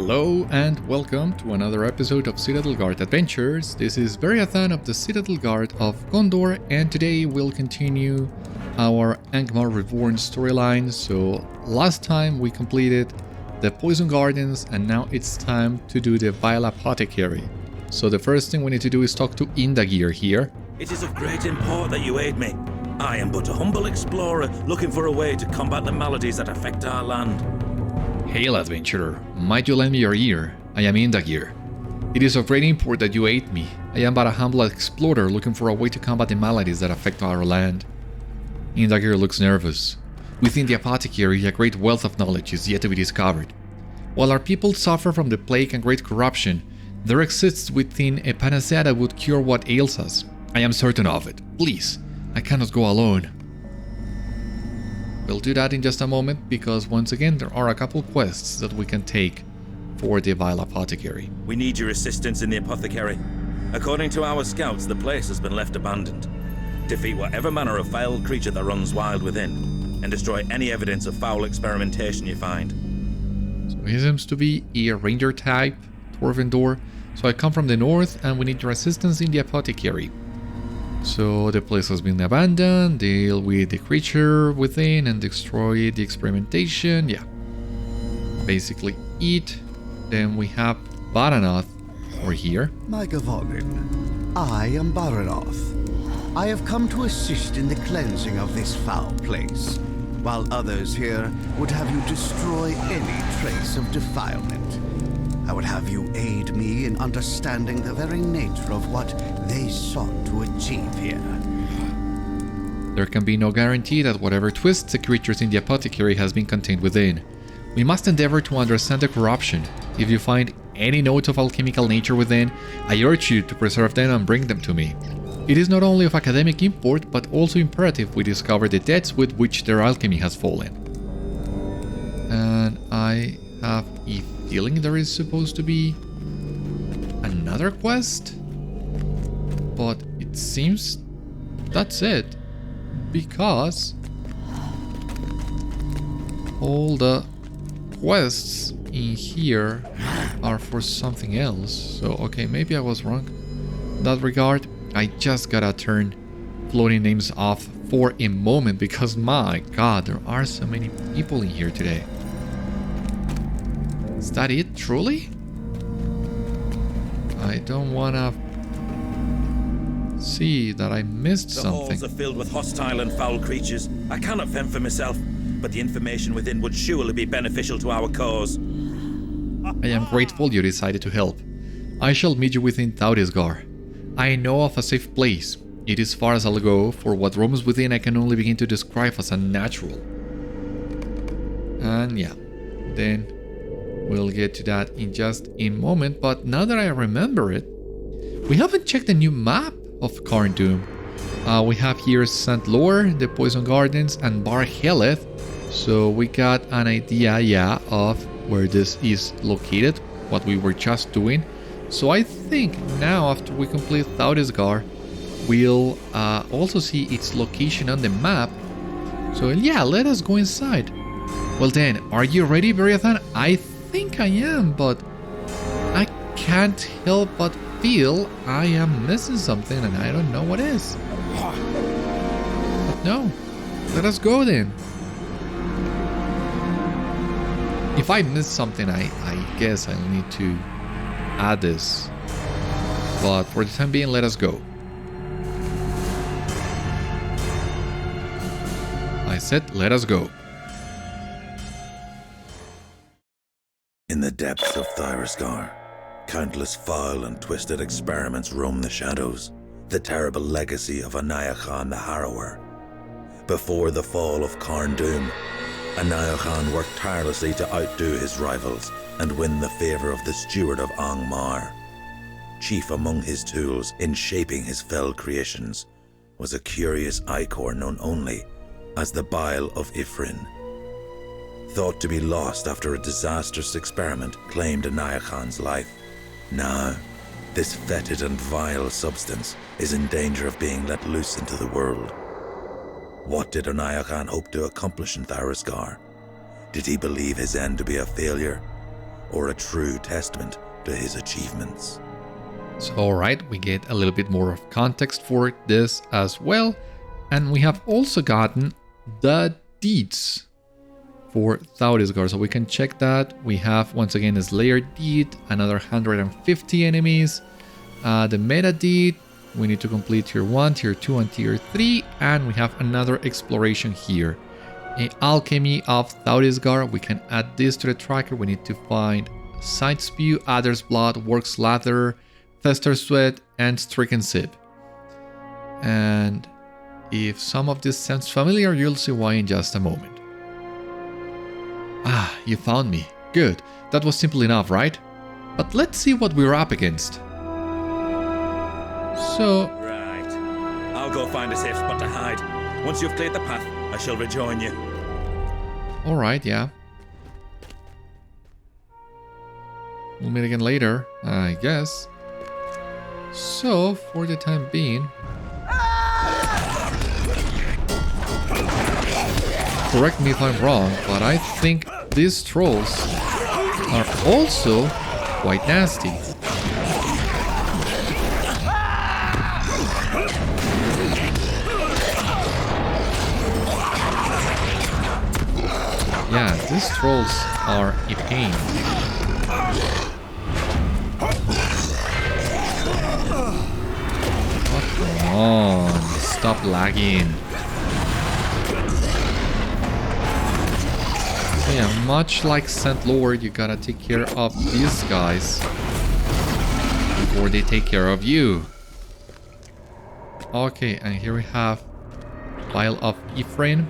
Hello and welcome to another episode of Citadel Guard Adventures. This is Beriathan of the Citadel Guard of Gondor, and today we'll continue our Angmar Reborn storyline. So last time we completed the Poison Gardens and now it's time to do the Vile Apothecary. So the first thing we need to do is talk to Indagir here. It is of great import that you aid me. I am but a humble explorer looking for a way to combat the maladies that affect our land. Hail, adventurer. Might you lend me your ear? I am Indagir. It is of great import that you aid me. I am but a humble explorer looking for a way to combat the maladies that affect our land. Indagir looks nervous. Within the apothecary, a great wealth of knowledge is yet to be discovered. While our people suffer from the plague and great corruption, there exists within a panacea that would cure what ails us. I am certain of it. Please, I cannot go alone. We'll do that in just a moment, because once again there are a couple quests that we can take for the Vile Apothecary. We need your assistance in the apothecary. According to our scouts, the place has been left abandoned. Defeat whatever manner of foul creature that runs wild within, and destroy any evidence of foul experimentation you find. So he seems to be a ranger type, Torvendor. So I come from the north and we need your assistance in the apothecary. So the place has been abandoned, deal with the creature within and destroy the experimentation, yeah. Basically eat. Then we have Baranoth over here. My Warden, I am Baranoth. I have come to assist in the cleansing of this foul place, while others here would have you destroy any trace of defilement. I would have you aid me in understanding the very nature of what they sought to achieve here. There can be no guarantee that whatever twists the creatures in the apothecary has been contained within. We must endeavor to understand the corruption. If you find any notes of alchemical nature within, I urge you to preserve them and bring them to me. It is not only of academic import, but also imperative we discover the depths with which their alchemy has fallen. And I have a feeling there is supposed to be another quest, but it seems that's it, because all the quests in here are for something else. So okay, maybe I was wrong in that regard. I just gotta turn floating names off for a moment, because my god, there are so many people in here today. Is that it, truly? I don't wanna see that I missed something. The halls are filled with hostile and foul creatures. I cannot fend for myself, but the information within would surely be beneficial to our cause. I am grateful you decided to help. I shall meet you within Thaurisgar. I know of a safe place. It is far as I'll go, for what roams within I can only begin to describe as unnatural. And yeah, then we'll get to that in just a moment, but now that I remember it, we haven't checked the new map of Carn Dûm. We have here Sant Lhoer, the Poison Gardens, and Bar Heleth, so we got an idea, yeah, of where this is located, what we were just doing. So I think now, after we complete Thaurisgar, we'll also see its location on the map. So yeah, let us go inside. Well then, are you ready, Beriathan? I think I am, but I can't help but feel I am missing something and I don't know what is. But no, let us go then. If I miss something, I guess I'll need to add this. But for the time being, let us go. I said, let us go. In the depths of Thaurisgar, countless foul and twisted experiments roam the shadows, the terrible legacy of Anióchan the Harrower. Before the fall of Carn Dûm, Anióchan worked tirelessly to outdo his rivals and win the favour of the steward of Angmar. Chief among his tools in shaping his fell creations was a curious ichor known only as the Bile of Ifrinn. Thought to be lost after a disastrous experiment claimed Anióchan's life. Now, this fetid and vile substance is in danger of being let loose into the world. What did Anióchan hope to accomplish in Thaurisgar? Did he believe his end to be a failure? or a true testament to his achievements. So, alright, we get a little bit more of context for this as well. And we have also gotten the deeds for Thaurisgar. So we can check that. We have, once again, a Slayer deed, another 150 enemies. The meta deed, we need to complete tier 1, tier 2, and tier 3. And we have another exploration here. An Alchemy of Thaurisgar. We can add this to the tracker. We need to find Sight Spew, Adder's Blood, Work's Lather, Fester Sweat, and Stricken Sip. And if some of this sounds familiar, you'll see why in just a moment. Ah, you found me. Good. That was simple enough, right? But let's see what we're up against. So... Right. I'll go find a safe spot to hide. Once you've cleared the path, I shall rejoin you. Alright, yeah. We'll meet again later, I guess. So, for the time being... Correct me if I'm wrong, but I think these trolls are also quite nasty. Yeah, these trolls are a pain. Oh, come on, stop lagging. So yeah, much like Sant Lhoer, you gotta take care of these guys before they take care of you. Okay, and here we have Bile of Ifrinn.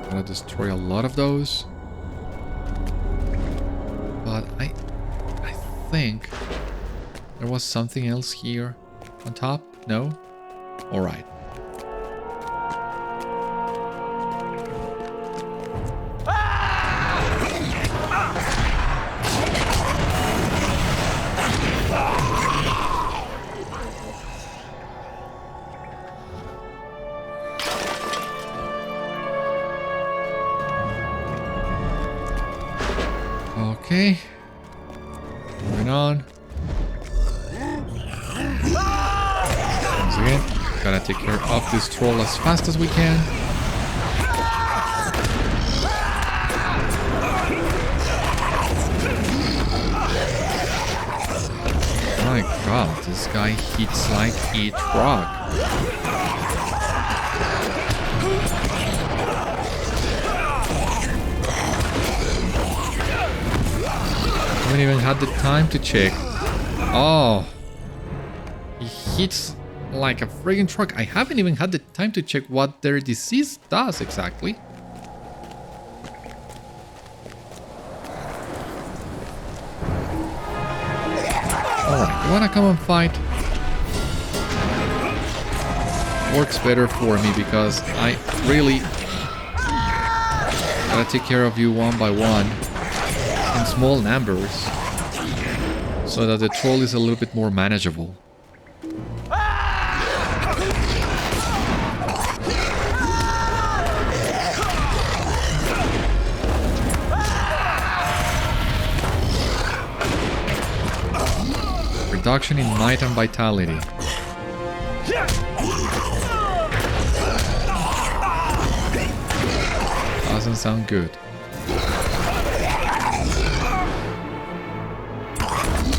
Gonna destroy a lot of those. But I think there was something else here on top? No? Alright. Okay. Moving on. Once again, gotta take care of this troll as fast as we can. My god, this guy hits like a truck. I haven't even had the time to check. Oh. He hits like a friggin' truck. I haven't even had the time to check what their disease does exactly. Alright, you wanna come and fight? Works better for me because I really gotta take care of you one by one in small numbers so that the troll is a little bit more manageable. Reduction in might and vitality. Doesn't sound good.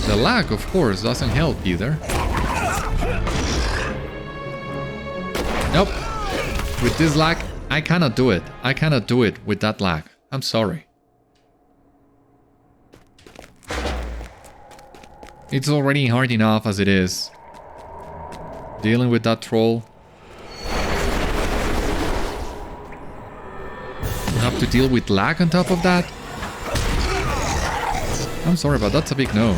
The lag, of course, doesn't help either. Nope. With this lag, I cannot do it. I cannot do it with that lag. I'm sorry. It's already hard enough as it is. Dealing with that troll. You have to deal with lag on top of that. I'm sorry, but that's a big no.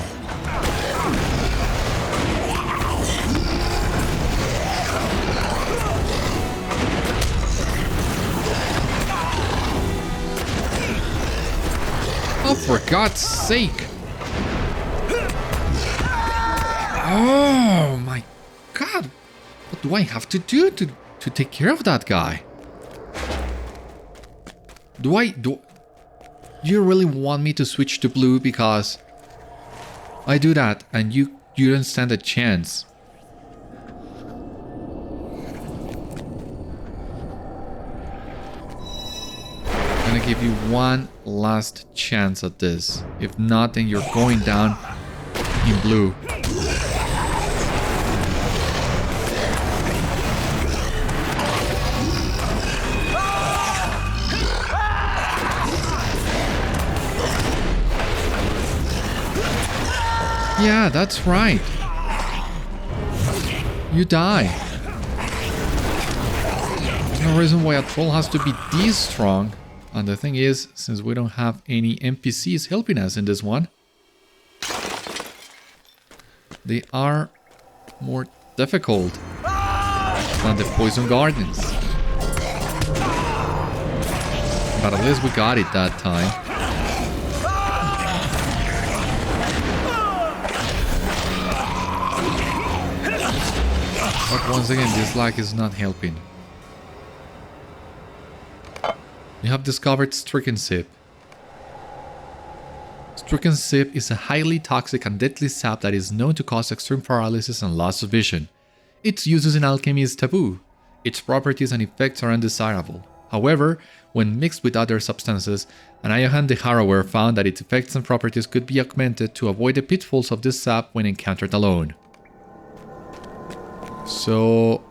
Oh, for God's sake! Oh my God! What do I have to do to take care of that guy? Do you really want me to switch to blue because I do that and you don't stand a chance? I'm gonna give you one last chance at this. If not, then you're going down in blue. Yeah, that's right. You die. There's no reason why a troll has to be this strong. And the thing is, since we don't have any NPCs helping us in this one, they are more difficult than the poison gardens. But at least we got it that time. But once again, this lag is not helping. We have discovered Stricken Sip. Stricken Sip is a highly toxic and deadly sap that is known to cause extreme paralysis and loss of vision. Its uses in alchemy is taboo. Its properties and effects are undesirable. However, when mixed with other substances, Anióchan the Harrower found that its effects and properties could be augmented to avoid the pitfalls of this sap when encountered alone. So,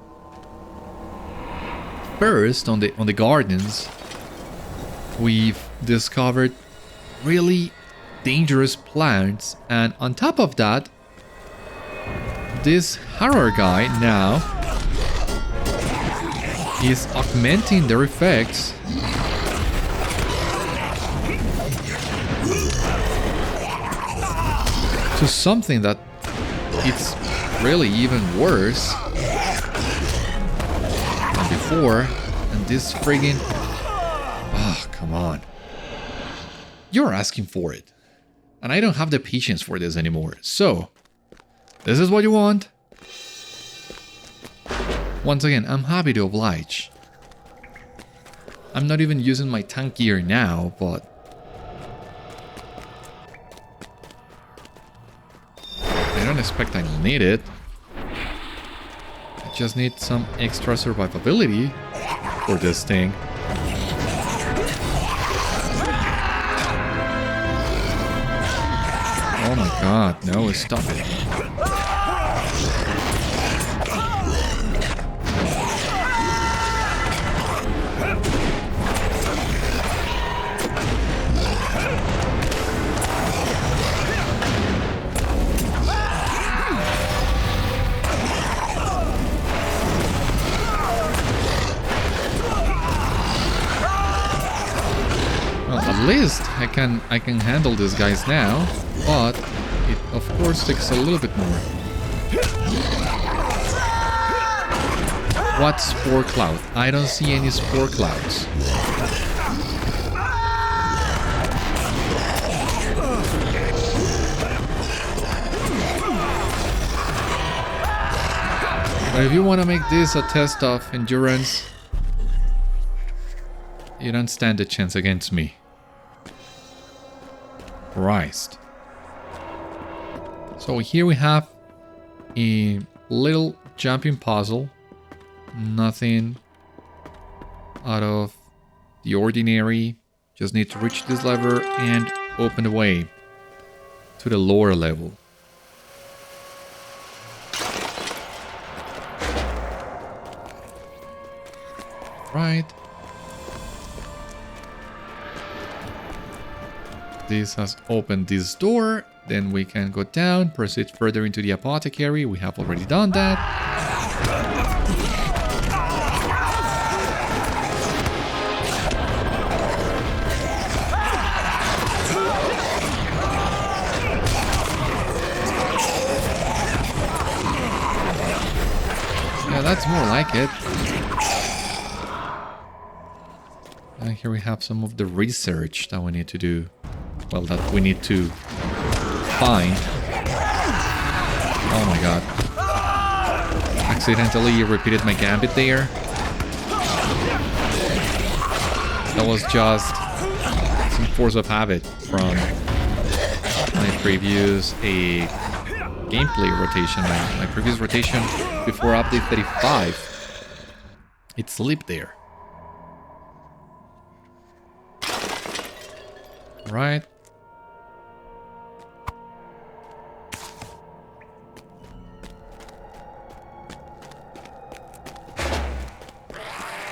first on the gardens, we've discovered really dangerous plants, and on top of that, this Harrower guy now is augmenting their effects to something that it's really even worse than before. And this friggin'... oh, come on. You're asking for it. And I don't have the patience for this anymore. So, this is what you want. Once again, I'm happy to oblige. I'm not even using my tank gear now, but... I don't expect I'll need it. I just need some extra survivability for this thing. Oh my god, no, stop it. Well, at least I can handle these guys now, but it of course takes a little bit more. What spore cloud? I don't see any spore clouds. But if you want to make this a test of endurance, you don't stand a chance against me. Christ. So here we have a little jumping puzzle. Nothing out of the ordinary. Just need to reach this lever and open the way to the lower level. Right. This has opened this door. Then we can go down, proceed further into the apothecary. We have already done that. Yeah, that's more like it. And here we have some of the research that we need to do. Well, that we need to find. Oh my god. accidentally repeated my gambit there. That was just some force of habit from my previous gameplay rotation. My previous rotation before update 35. It slipped there. Right.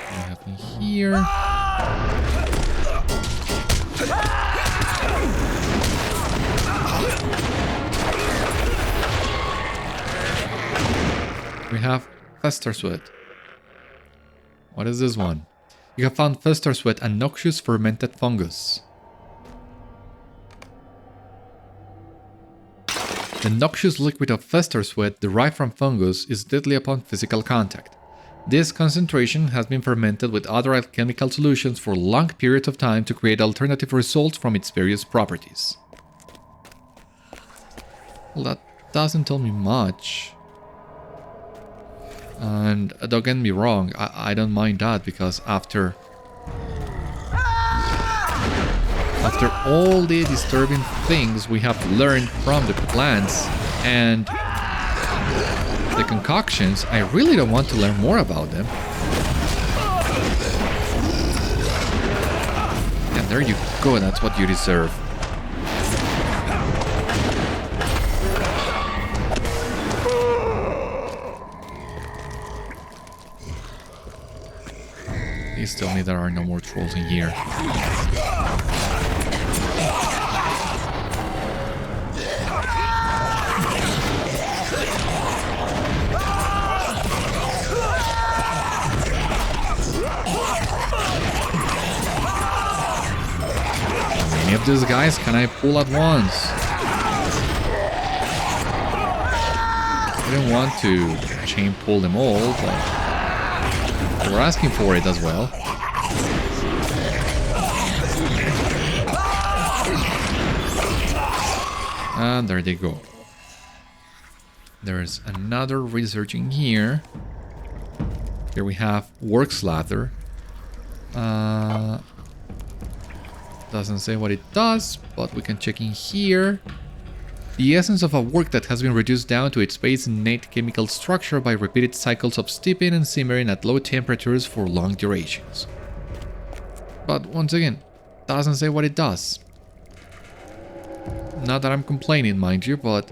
What happened here? We have Fester Sweat. What is this one? You have found Fester Sweat, a noxious fermented fungus. The noxious liquid of Fester Sweat derived from fungus is deadly upon physical contact. This concentration has been fermented with other alchemical solutions for long periods of time to create alternative results from its various properties. Well, that doesn't tell me much. And don't get me wrong, I don't mind that, because after all the disturbing things we have learned from the plants and the concoctions, I really don't want to learn more about them. And there you go, that's what you deserve. Please tell me there are no more trolls in here. Any of these guys can I pull at once? I didn't want to chain pull them all, but we're asking for it as well. And there they go. There's another research in here. Here we have work slather. Doesn't say what it does, but we can check in here. The essence of a work that has been reduced down to its base innate chemical structure by repeated cycles of steeping and simmering at low temperatures for long durations. But once again, doesn't say what it does. Not that I'm complaining, mind you, but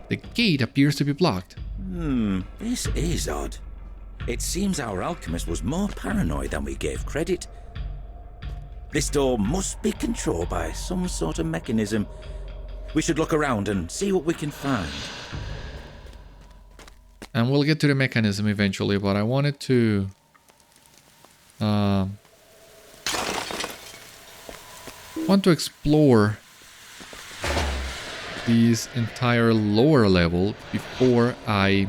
the gate appears to be blocked. This is odd. It seems our alchemist was more paranoid than we gave credit. This door must be controlled by some sort of mechanism. We should look around and see what we can find. And we'll get to the mechanism eventually, but I wanted to explore this entire lower level before I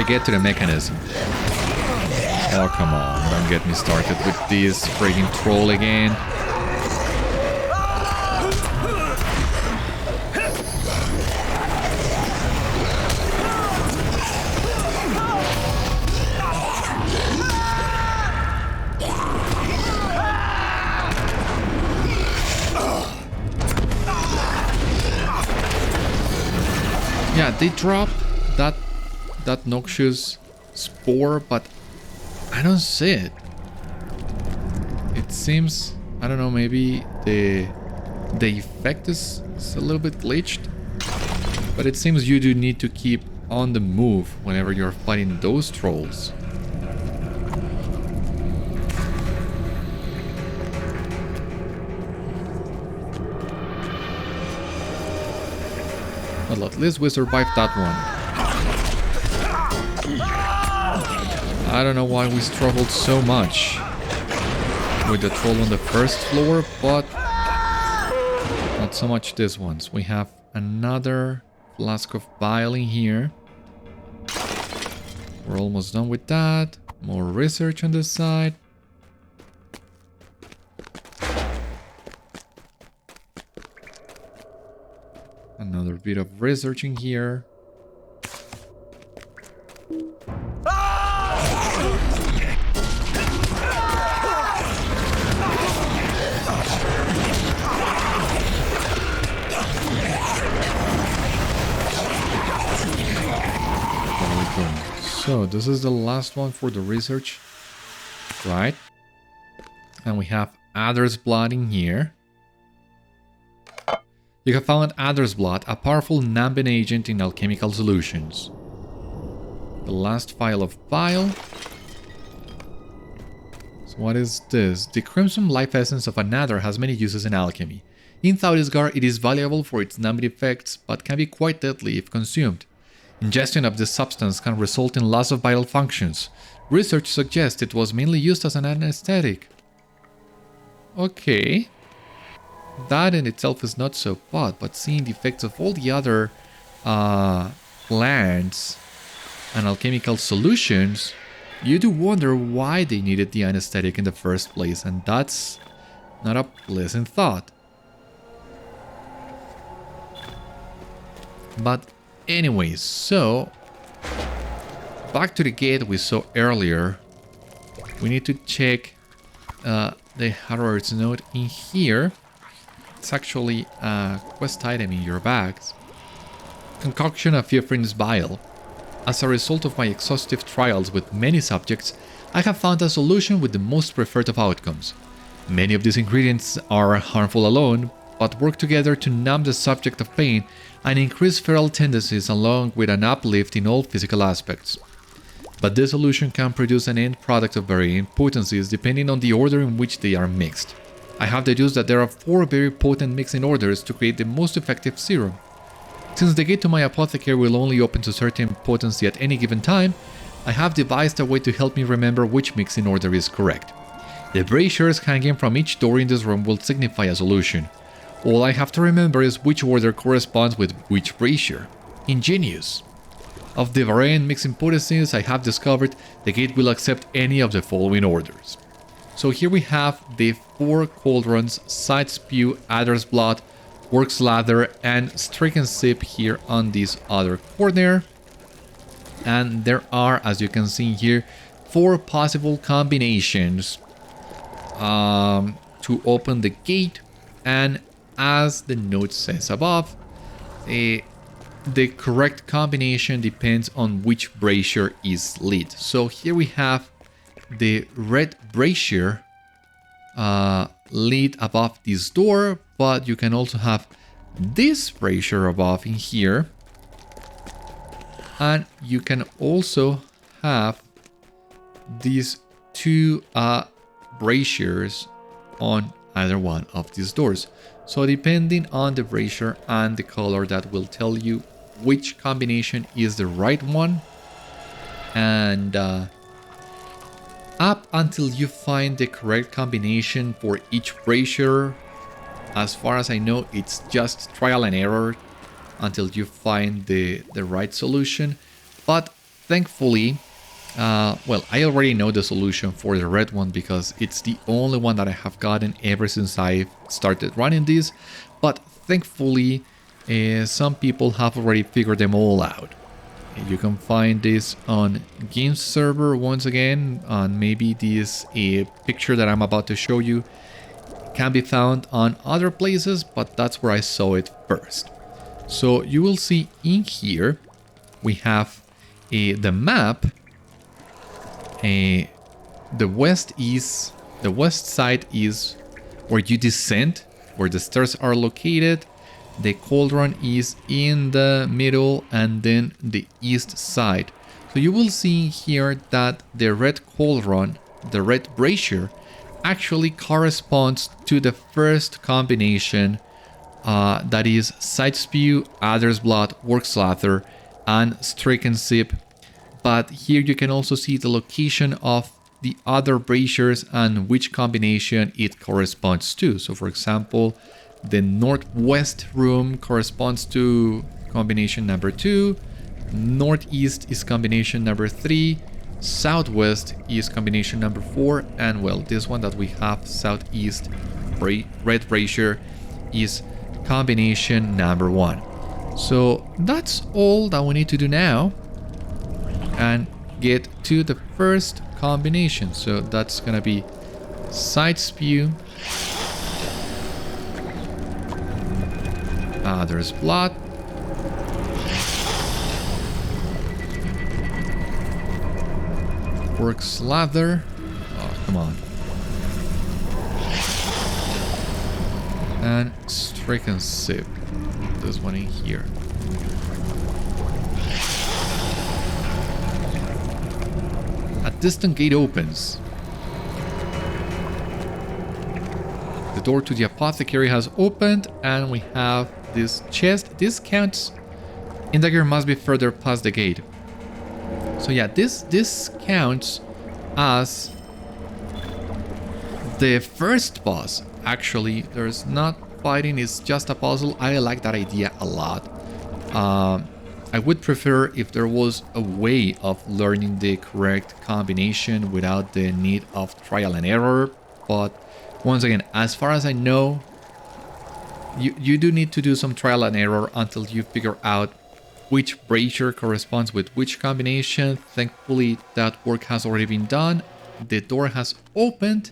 get to the mechanism. Oh, come on, don't get me started with this friggin' troll again. Yeah, they dropped that noxious spore, but I don't see it. It seems, I don't know, maybe the effect is a little bit glitched, but it seems you do need to keep on the move whenever you're fighting those trolls. Well, at least we survived that one. I don't know why we struggled so much with the troll on the first floor, but not so much this ones. We have another flask of bile in here. We're almost done with that. More research on this side. bit of researching here. So this is the last one for the research, right? And we have Adder's Blood in here. You have found Adder's Blood, a powerful numbing agent in alchemical solutions. The last vial of bile. So what is this? The crimson life essence of an adder has many uses in alchemy. In Thaurisgar, it is valuable for its numbing effects, but can be quite deadly if consumed. Ingestion of this substance can result in loss of vital functions. Research suggests it was mainly used as an anesthetic. Okay. That in itself is not so bad, but seeing the effects of all the other plants and alchemical solutions, you do wonder why they needed the anesthetic in the first place, and that's not a pleasant thought. But anyways, so back to the gate we saw earlier. We need to check the Harrower's note in here. It's actually a quest item in your bags. Concoction of Ifrinn's bile. As a result of my exhaustive trials with many subjects, I have found a solution with the most preferred of outcomes. Many of these ingredients are harmful alone, but work together to numb the subject of pain and increase feral tendencies along with an uplift in all physical aspects. But this solution can produce an end product of varying potencies depending on the order in which they are mixed. I have deduced that there are 4 very potent mixing orders to create the most effective serum. Since the gate to my apothecary will only open to certain potency at any given time, I have devised a way to help me remember which mixing order is correct. The braziers hanging from each door in this room will signify a solution. All I have to remember is which order corresponds with which brazier. Ingenious. Of the varying mixing potencies I have discovered, the gate will accept any of the following orders. So here we have the 4 cauldrons, side spew, adder's blood, works lather, and stricken sip here on this other corner. And there are, as you can see here, 4 possible combinations to open the gate. And as the note says above, the correct combination depends on which brazier is lit. So here we have the red brazier lit above this door, but you can also have this brazier above in here, and you can also have these 2 braziers on either one of these doors. So depending on the brazier and the color, that will tell you which combination is the right one. And up until you find the correct combination for each brazier, as far as I know, it's just trial and error until you find the right solution. But thankfully, well, I already know the solution for the red one because it's the only one that I have gotten ever since I started running this. But thankfully, some people have already figured them all out. You can find this on Games server once again, and maybe this picture that I'm about to show you can be found on other places, but that's where I saw it first. So you will see in here we have the map. The west side is where you descend, where the stairs are located. The cauldron is in the middle, and then the east side. So you will see here that the red cauldron, the red brazier, actually corresponds to the first combination, that is side spew, adder's blood, works lather, and stricken sip. But here you can also see the location of the other braziers and which combination it corresponds to. So for example, the northwest room corresponds to combination number 2, northeast is combination number 3, southwest is combination number 4, and well, this one that we have, southeast red brazier, is combination number 1. So that's all that we need to do now. And get to the first combination. So that's gonna be side spew. There's blood. Pork slather. Oh, come on. And stricken sip. This one in here. A distant gate opens. The door to the apothecary has opened, and we have this chest. This counts. Indagir must be further past the gate. So yeah, this counts as the first boss. Actually, there's not fighting, it's just a puzzle. I like that idea a lot. I would prefer if there was a way of learning the correct combination without the need of trial and error. But once again, as far as I know, you do need to do some trial and error until you figure out which brazier corresponds with which combination. Thankfully, that work has already been done. The door has opened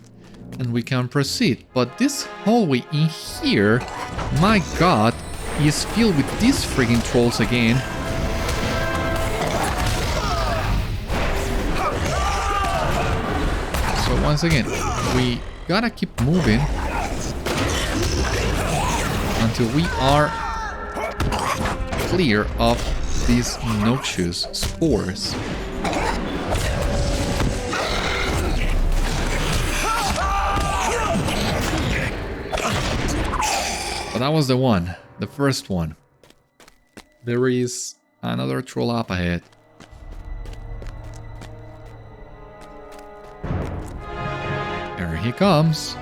and we can proceed. But this hallway in here, my god, is filled with these freaking trolls again. So once again, we gotta keep moving until we are clear of these noxious spores. But that was the one, the first one. There is another troll up ahead. Here he comes.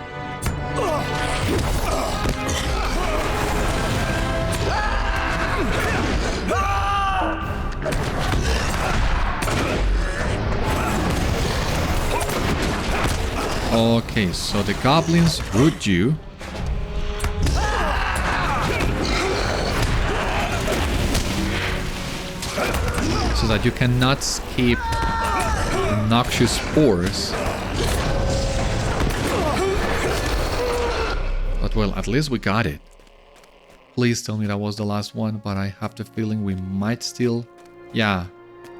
Okay, so the goblins root you. So that you cannot escape the noxious spores. But well, at least we got it. Please tell me that was the last one, but I have the feeling we might still... Yeah,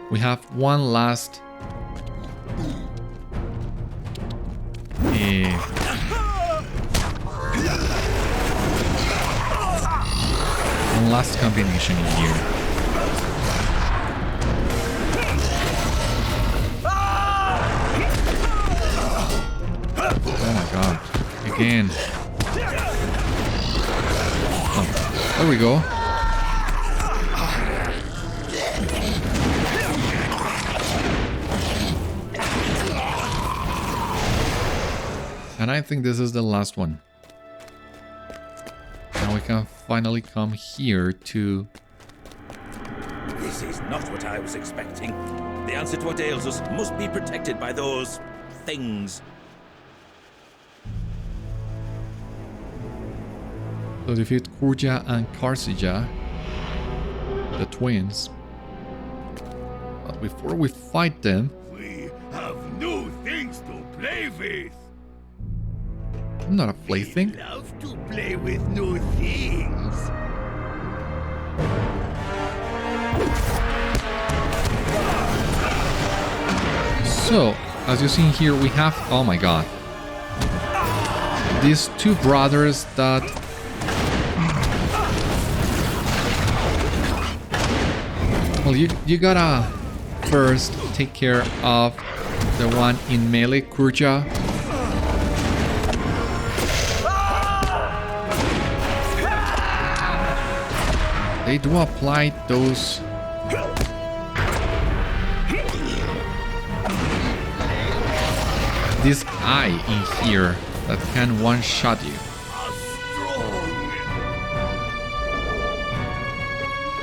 we have one last... One last combination in here. Oh my god. Again. Oh, there we go. And I think this is the last one. Now we can finally come here to... This is not what I was expecting. The answer to what ails us must be protected by those... things. So defeat Kurja and Karsija, the twins. But before we fight them... We have new things to play with. I'm not a plaything. We love to play with new things. So, as you see here, we have... Oh my god. These two brothers that... Well, you gotta first take care of the one in melee, Kurja. They do apply those... This eye in here that can one-shot you.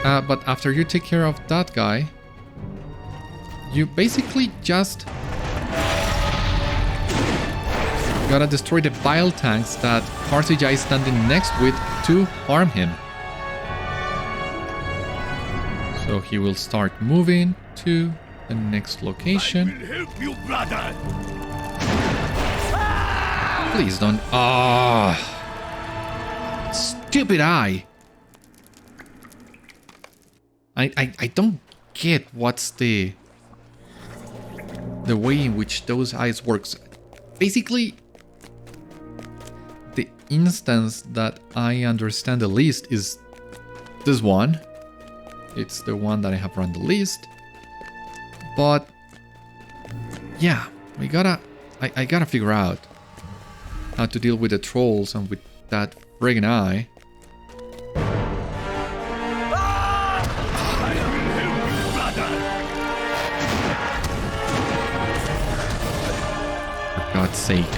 But after you take care of that guy, you basically just gotta destroy the bile tanks that Karsija is standing next with to harm him. So he will start moving to the next I location. will help you, brother. Please don't. Ah, stupid eye. I don't get what's the way in which those eyes works. Basically, the instance that I understand the least is this one. It's the one that I have run the least. But yeah, I gotta figure out how to deal with the trolls and with that friggin' eye. I will help you, brother. For God's sake.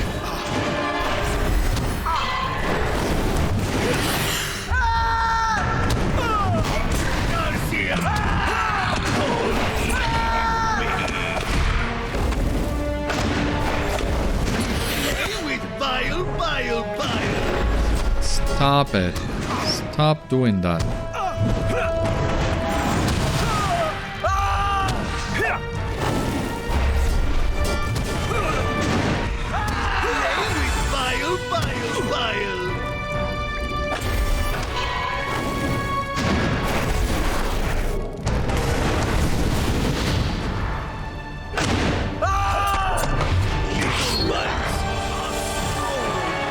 Stop it. Stop doing that.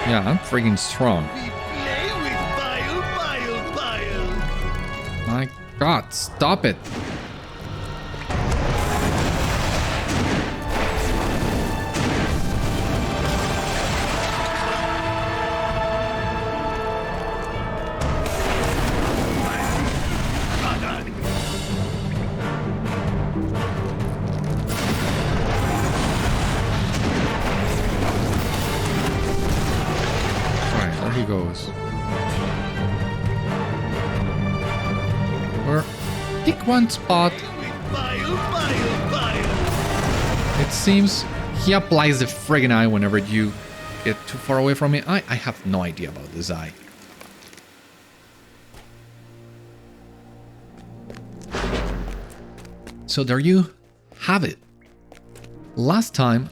Yeah, I'm freaking strong. My God, stop it. Alright, there he goes. Pick one spot. It seems he applies the friggin' eye whenever you get too far away from me. I have no idea about this eye. So there you have it. Last time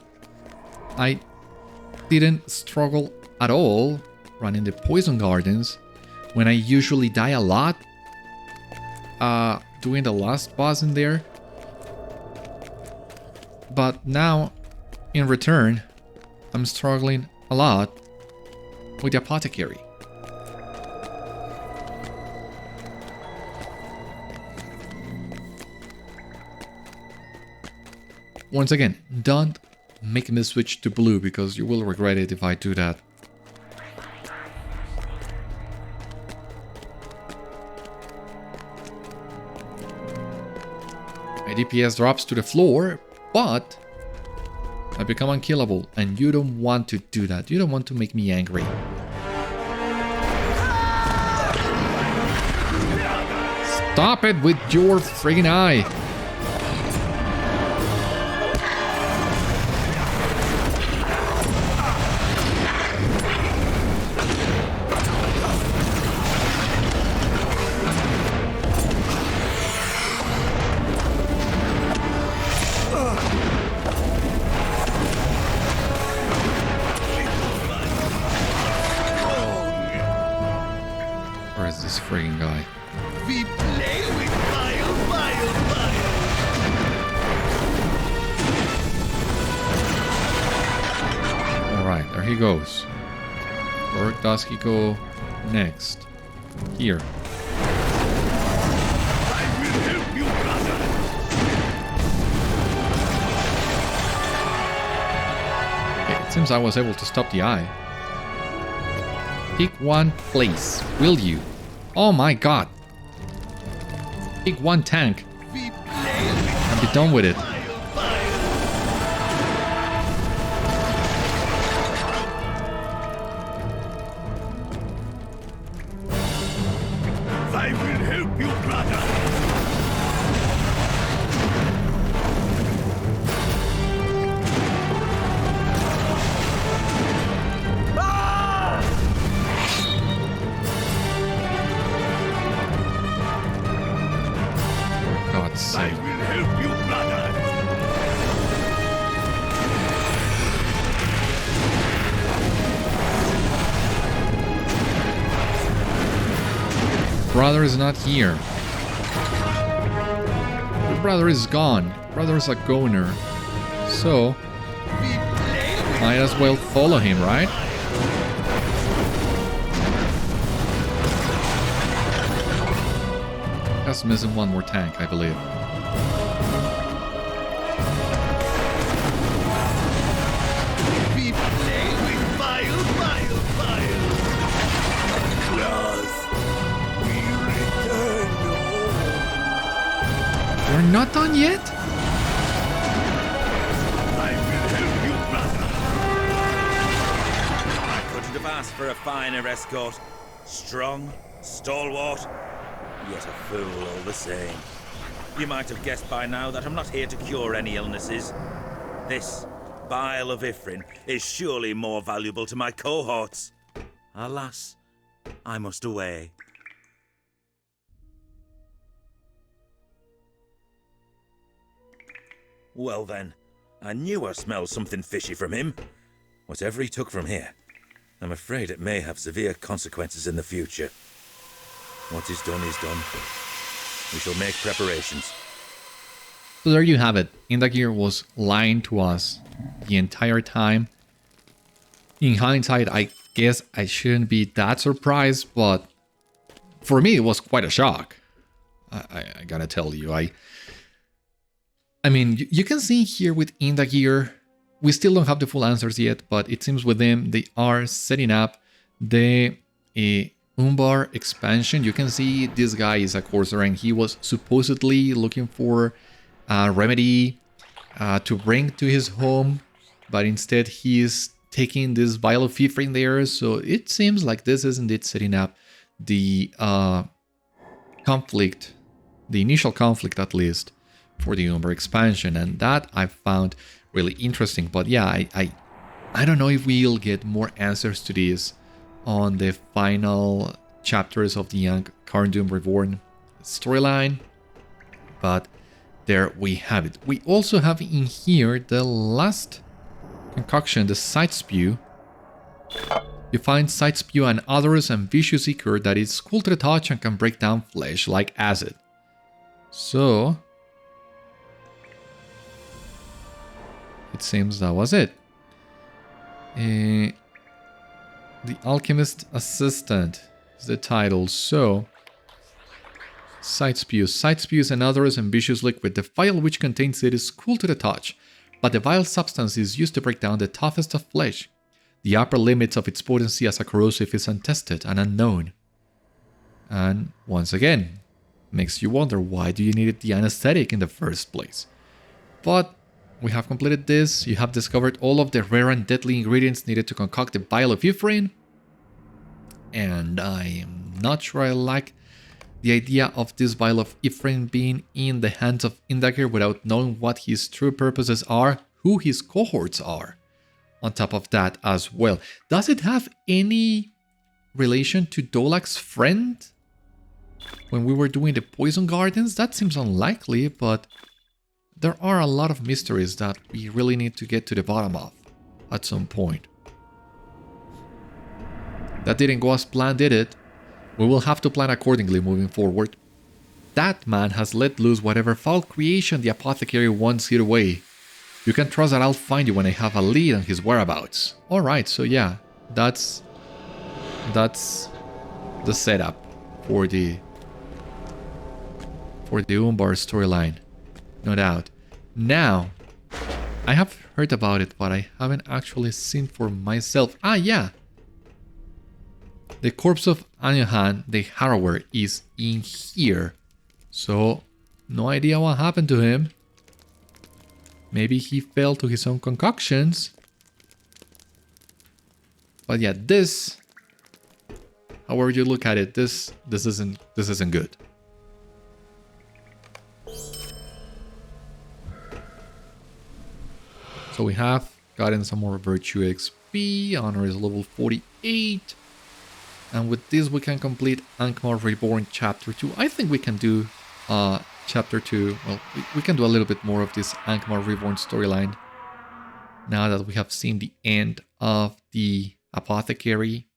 I didn't struggle at all running the poison gardens when I usually die a lot. Doing the last boss in there. But now, in return, I'm struggling a lot with the Apothecary. Once again, don't make me switch to blue because you will regret it if I do that. My DPS drops to the floor, but I become unkillable, and you don't want to do that. You don't want to make me angry. Stop it with your friggin' eye! Friggin' guy. We play with fire. Alright, there he goes. Where does he go next? Here. I will help you, brother. Okay, it seems I was able to stop the eye. Pick one place, will you? Oh my God. Pick one tank. And be done with it. I will help you, brother. brother is not here. Your brother is gone. Your brother is a goner. So, might as well follow him, right? Just missing one more tank, I believe. We play with Vile, Vile, Vile. Claws. We return home. We're not done yet? I will help you, brother. I couldn't have asked for a finer escort. Strong, stalwart, yet a fool all the same. You might have guessed by now that I'm not here to cure any illnesses. This Bile of Ifrinn is surely more valuable to my cohorts. Alas, I must away. Well then, I knew I smelled something fishy from him. Whatever he took from here, I'm afraid it may have severe consequences in the future. What is done is done. We shall make preparations. So there you have it. Indagir was lying to us the entire time. In hindsight, I guess I shouldn't be that surprised, but for me it was quite a shock. I gotta tell you. I mean, you can see here with Indagir, we still don't have the full answers yet, but it seems with them they are setting up the Umbar expansion. You can see this guy is a courser and he was supposedly looking for a remedy to bring to his home, but instead he is taking this Bile of Ifrinn there. So it seems like this is indeed setting up the conflict, the initial conflict at least, for the Umbar expansion, and that I found really interesting. But yeah, I don't know if we'll get more answers to this on the final chapters of the Carndum Reborn storyline, but there we have it. We also have in here the last concoction, the Sight Spew. You find Sight Spew and others and Vicious Ichor that is cool to the touch and can break down flesh like acid. So it seems that was it. The Alchemist Assistant is the title. So, Sight Spew. Sight Spew is another ambitious liquid. The vial which contains it is cool to the touch, but the vile substance is used to break down the toughest of flesh. The upper limits of its potency as a corrosive is untested and unknown. And once again, makes you wonder, why do you need the anesthetic in the first place? But we have completed this. You have discovered all of the rare and deadly ingredients needed to concoct the Bile of Ifrinn. And I am not sure I like the idea of this Bile of Ifrinn being in the hands of Indagir without knowing what his true purposes are, who his cohorts are. On top of that as well. Does it have any relation to Dolak's friend? When we were doing the Poison Gardens? That seems unlikely, but there are a lot of mysteries that we really need to get to the bottom of at some point. That didn't go as planned, did it? We will have to plan accordingly moving forward. That man has let loose whatever foul creation the apothecary wants hid away. You can trust that I'll find you when I have a lead on his whereabouts. Alright, so yeah, that's the setup for the Umbar storyline. No doubt. Now, I have heard about it, but I haven't actually seen for myself. Ah, yeah. The corpse of Anióchan the Harrower is in here. So, no idea what happened to him. Maybe he fell to his own concoctions. But yeah, this, however you look at it, this isn't good. So we have gotten some more Virtue XP, Honor is level 48. And with this we can complete Angmar Reborn Chapter 2. I think we can do Chapter 2, well, we can do a little bit more of this Angmar Reborn storyline. Now that we have seen the end of the Apothecary.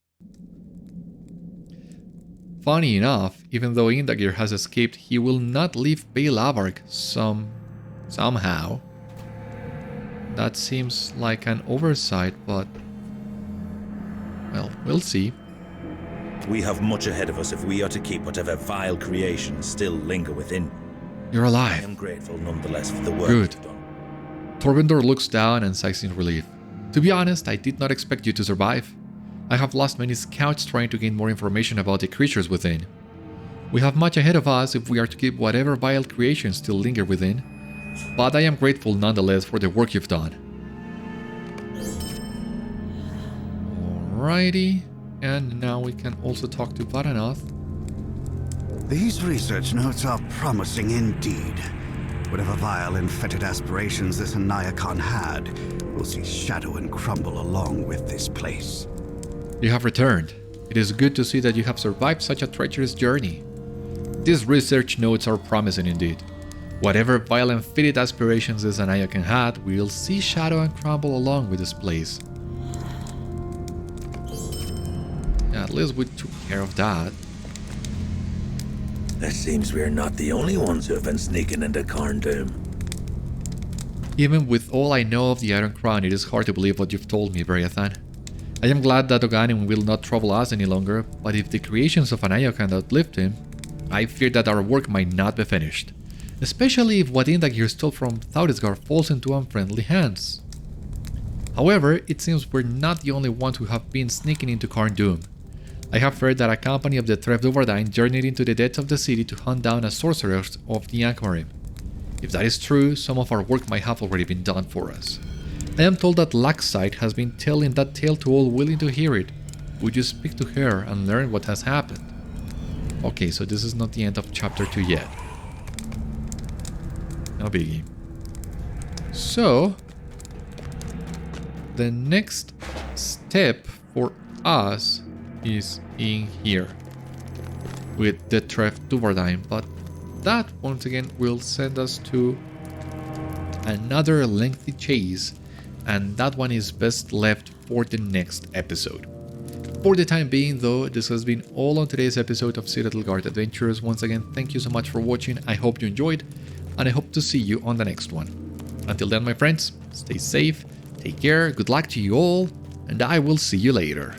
funny enough, even though Indagir has escaped, he will not leave Vile Apothecary somehow. That seems like an oversight, but well, we'll see. We have much ahead of us if we are to keep whatever vile creations still linger within. You're I alive. am grateful nonetheless for the work Good. you've done. Gondor looks down and sighs in relief. To be honest, I did not expect you to survive. I have lost many scouts trying to gain more information about the creatures within. We have much ahead of us if we are to keep whatever vile creations still linger within, but I am grateful nonetheless for the work you've done. Alrighty, and now we can also talk to Varanath. These research notes are promising indeed. Whatever vile and fetid aspirations this Anióchan had will see shadow and crumble along with this place. You have returned. It is good to see that you have survived such a treacherous journey. These research notes are promising indeed. Whatever vile and fetid aspirations this Anióchan had will see shadow and crumble along with this place. Yeah, at least we took care of that. It seems we're not the only ones who have been sneaking into Carndom. Even with all I know of the Iron Crown, it is hard to believe what you've told me, Beriathan. I am glad that Oganim will not trouble us any longer, but if the creations of Anióchan outlived him, I fear that our work might not be finished. Especially if what Indagir stole from Thaurisgar falls into unfriendly hands. However, it seems we're not the only ones who have been sneaking into Carndom. I have heard that a company of the Warden journeyed into the depths of the city to hunt down a sorceress of the Angmar. If that is true, some of our work might have already been done for us. I am told that Laxite has been telling that tale to all willing to hear it. Would you speak to her and learn what has happened? Okay, so this is not the end of chapter 2 yet. No biggie. So, the next step for us is in here with the Warden, but that once again will send us to another lengthy chase, and that one is best left for the next episode. For the time being though, this has been all on today's episode of Citadel Guard Adventures. Once again, thank you so much for watching. I hope you enjoyed, and I hope to see you on the next one. Until then, my friends, stay safe, take care, good luck to you all, and I will see you later.